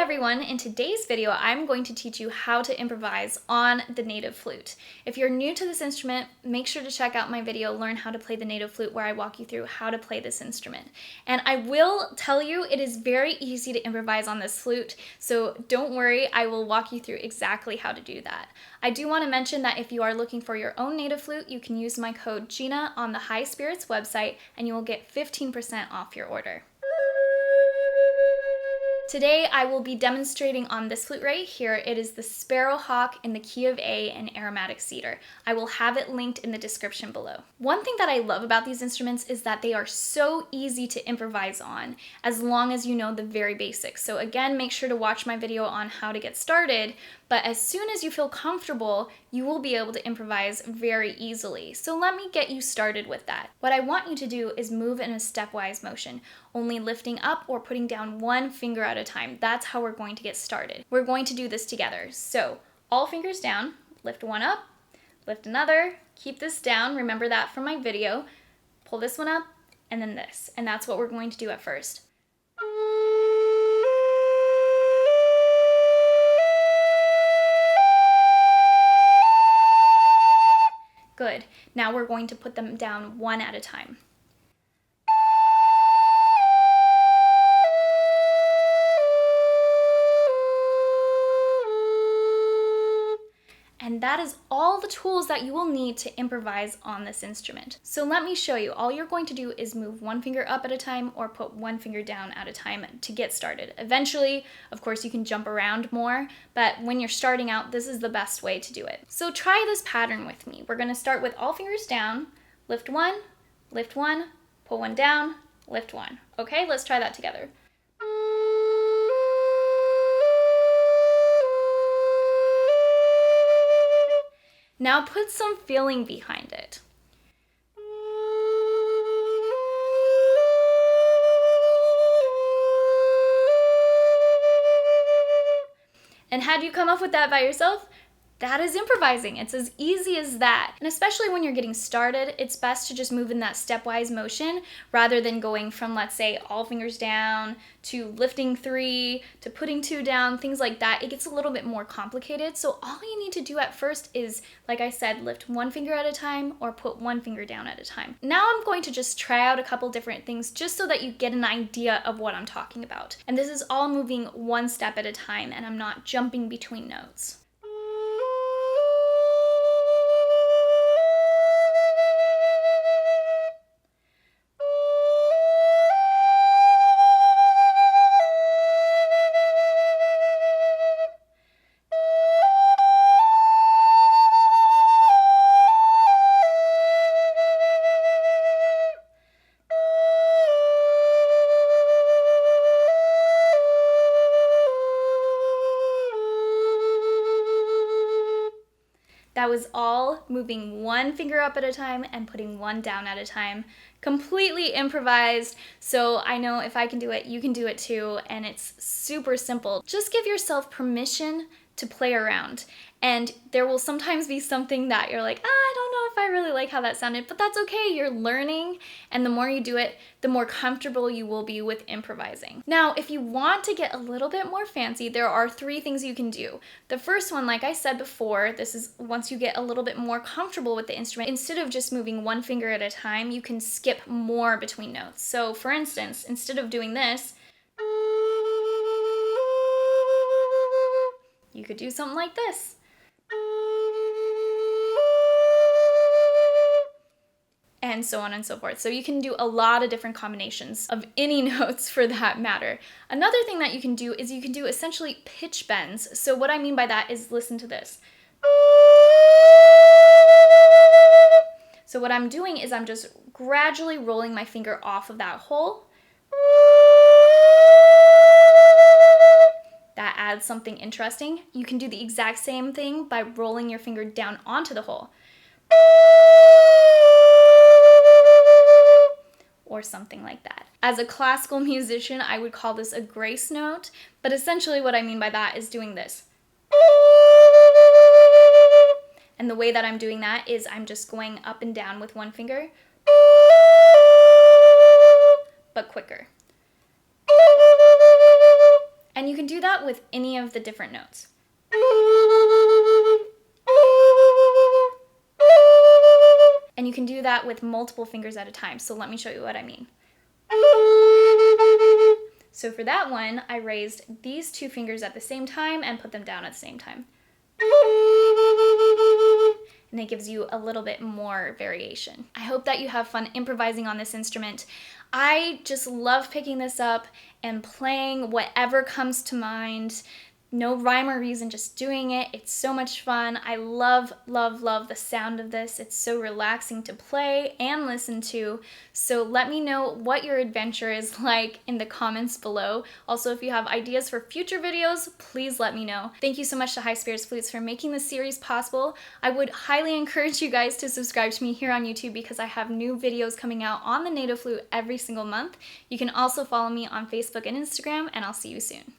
everyone, in today's video I'm going to teach you how to improvise on the native flute. If you're new to this instrument, make sure to check out my video, Learn How to Play the Native Flute, where I walk you through how to play this instrument. And I will tell you it is very easy to improvise on this flute, so don't worry, I will walk you through exactly how to do that. I do want to mention that if you are looking for your own native flute, you can use my code Gina on the High Spirits website and you will get 15% off your order. Today I will be demonstrating on this flute right here. It is the Sparrowhawk in the key of A and aromatic cedar. I will have it linked in the description below. One thing that I love about these instruments is that they are so easy to improvise on as long as you know the very basics. So again, make sure to watch my video on how to get started, but as soon as you feel comfortable, you will be able to improvise very easily. So let me get you started with that. What I want you to do is move in a stepwise motion, only lifting up or putting down one finger at a time. That's how we're going to get started. We're going to do this together. So all fingers down, lift one up, lift another, keep this down. Remember that from my video. Pull this one up and then this. And that's what we're going to do at first. Good. Now we're going to put them down one at a time. And that is all the tools that you will need to improvise on this instrument. So let me show you. All you're going to do is move one finger up at a time or put one finger down at a time to get started. Eventually, of course, you can jump around more, but when you're starting out, this is the best way to do it. So try this pattern with me. We're going to start with all fingers down, lift one, pull one down, lift one. Okay, let's try that together. Now put some feeling behind it. And had you come up with that by yourself? That is improvising. It's as easy as that. And especially when you're getting started, it's best to just move in that stepwise motion rather than going from, let's say, all fingers down to lifting 3 to putting 2 down, things like that. It gets a little bit more complicated. So all you need to do at first is, like I said, lift one finger at a time or put one finger down at a time. Now I'm going to just try out a couple different things just so that you get an idea of what I'm talking about. And this is all moving one step at a time, and I'm not jumping between notes. That was all moving one finger up at a time and putting one down at a time. Completely improvised, so I know if I can do it, you can do it too, and it's super simple. Just give yourself permission to play around, and there will sometimes be something that you're like, I don't know if I really like how that sounded, but that's okay, you're learning, and the more you do it, the more comfortable you will be with improvising. Now, if you want to get a little bit more fancy, there are 3 things you can do. The first one, like I said before, this is once you get a little bit more comfortable with the instrument, instead of just moving one finger at a time, you can skip more between notes. So for instance, instead of doing this, you could do something like this. And so on and so forth. So you can do a lot of different combinations of any notes for that matter. Another thing that you can do is you can do essentially pitch bends. So what I mean by that is listen to this. So what I'm doing is I'm just gradually rolling my finger off of that hole. That adds something interesting. You can do the exact same thing by rolling your finger down onto the hole. Or something like that. As a classical musician, I would call this a grace note, but essentially what I mean by that is doing this. And the way that I'm doing that is I'm just going up and down with one finger, but quicker. And And you can do that with any of the different notes. And you can do that with multiple fingers at a time. So let me show you what I mean. So for that one, I raised these 2 fingers at the same time and put them down at the same time. And it gives you a little bit more variation. I hope that you have fun improvising on this instrument. I just love picking this up and playing whatever comes to mind. No rhyme or reason, just doing it. It's so much fun. I love, love, love the sound of this. It's so relaxing to play and listen to. So let me know what your adventure is like in the comments below. Also, if you have ideas for future videos, please let me know. Thank you so much to High Spirits Flutes for making this series possible. I would highly encourage you guys to subscribe to me here on YouTube because I have new videos coming out on the Native Flute every single month. You can also follow me on Facebook and Instagram, and I'll see you soon.